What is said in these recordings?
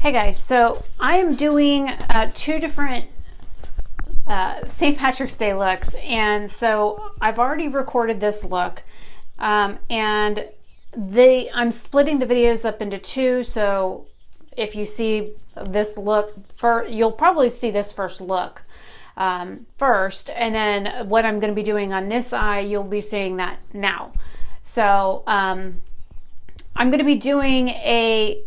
Hey guys, so I am doing two different St. Patrick's Day looks, and so I've already recorded this look, and I'm splitting the videos up into two. So if you see this look you'll probably see this first look first, and then what I'm going to be doing on this eye, you'll be seeing that now. So I'm going to be doing a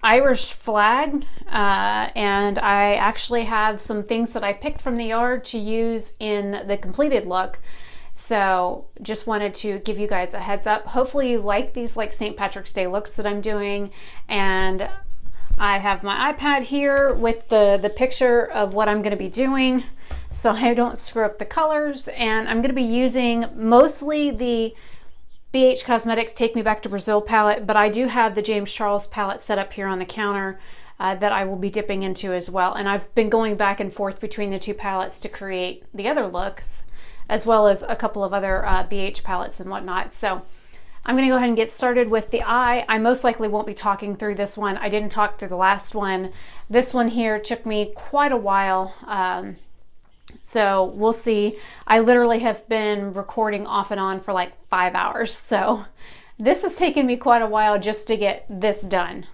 Irish flag, and I actually have some things that I picked from the yard to use in the completed look. So just wanted to give you guys a heads up. Hopefully you like these like St. Patrick's Day looks that I'm doing, and I have my iPad here with the picture of what I'm going to be doing so I don't screw up the colors. And I'm going to be using mostly the BH Cosmetics Take Me Back to Brazil palette, but I do have the James Charles palette set up here on the counter that I will be dipping into as well. And I've been going back and forth between the two palettes to create the other looks, as well as a couple of other BH palettes and whatnot. So I'm going to go ahead and get started with the eye. I most likely won't be talking through this one. I didn't talk through the last one. This one here took me quite a while. So we'll see. I literally have been recording off and on for like 5 hours. So this has taken me quite a while just to get this done.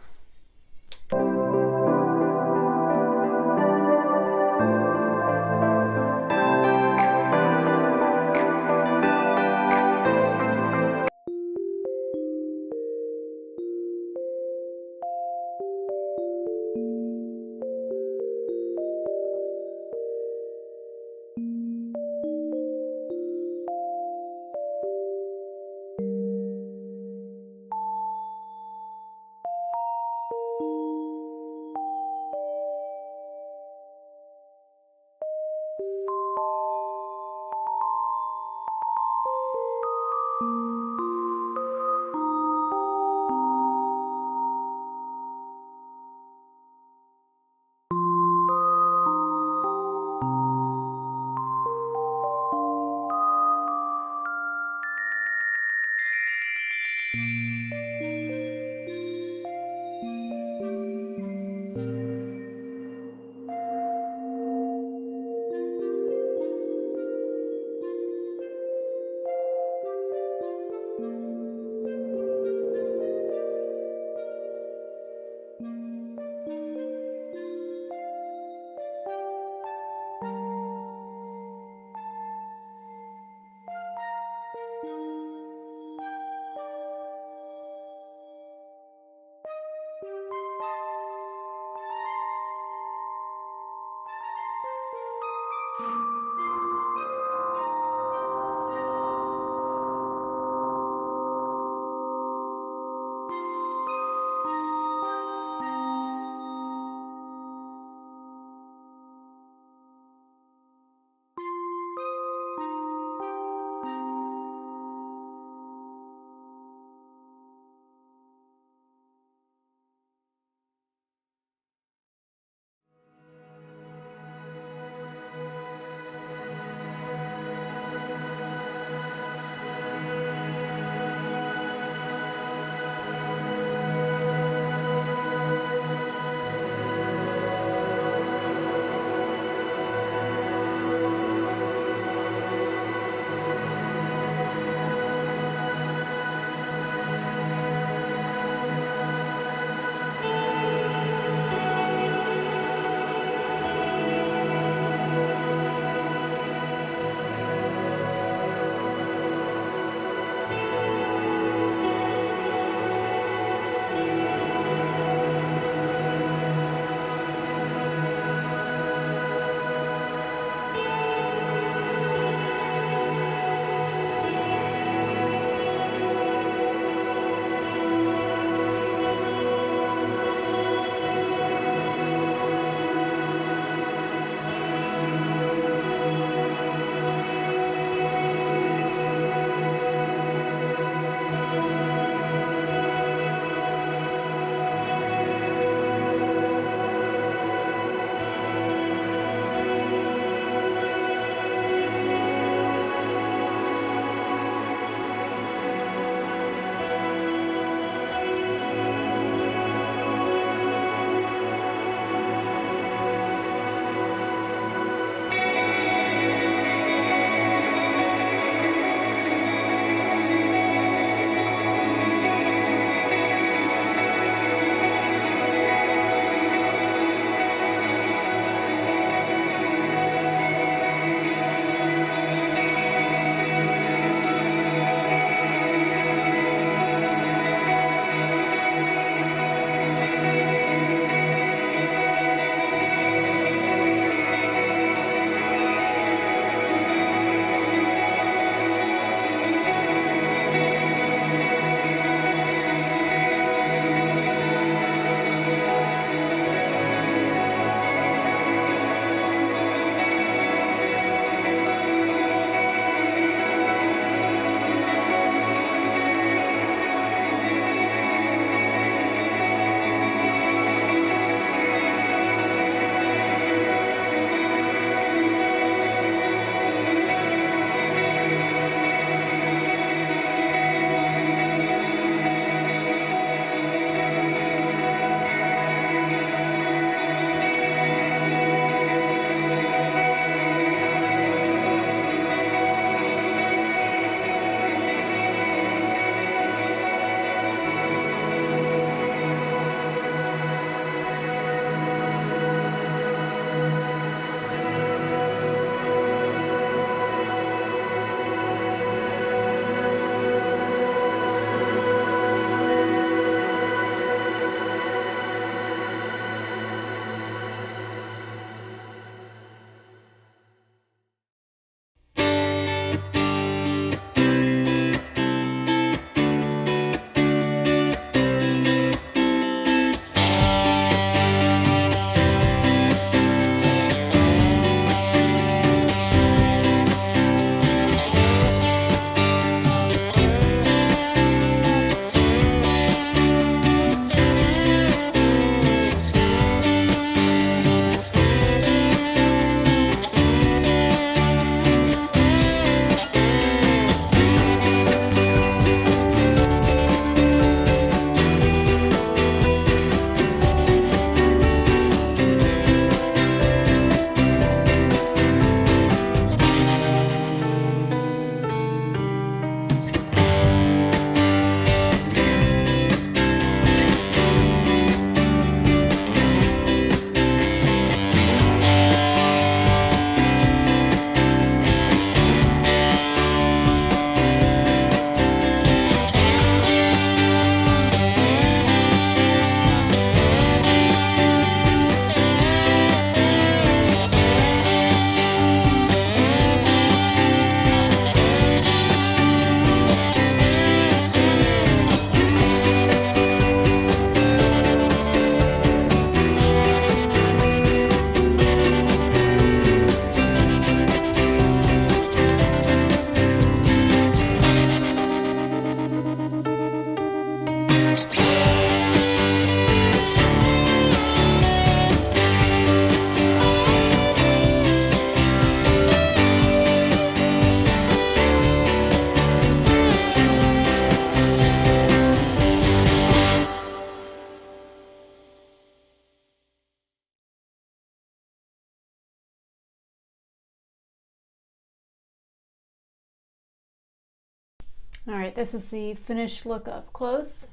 All right, this is the finished look up close.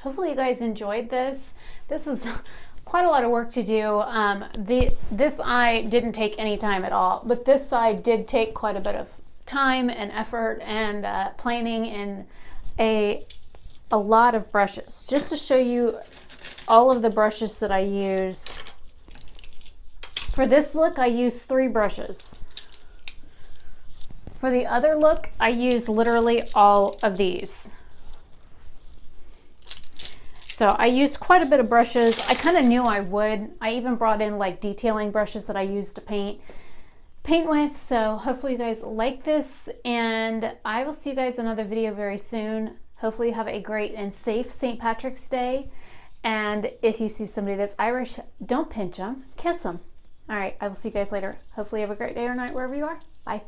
Hopefully you guys enjoyed this. This is quite a lot of work to do. This eye didn't take any time at all, but this side did take quite a bit of time and effort and planning and a lot of brushes. Just to show you all of the brushes that I used. For this look, I used 3 brushes. For the other look, I used literally all of these. So I used quite a bit of brushes. I kind of knew I would. I even brought in like detailing brushes that I used to paint with. So hopefully you guys like this, and I will see you guys in another video very soon. Hopefully you have a great and safe St. Patrick's Day. And if you see somebody that's Irish, don't pinch them, kiss them. All right, I will see you guys later. Hopefully you have a great day or night wherever you are. Bye.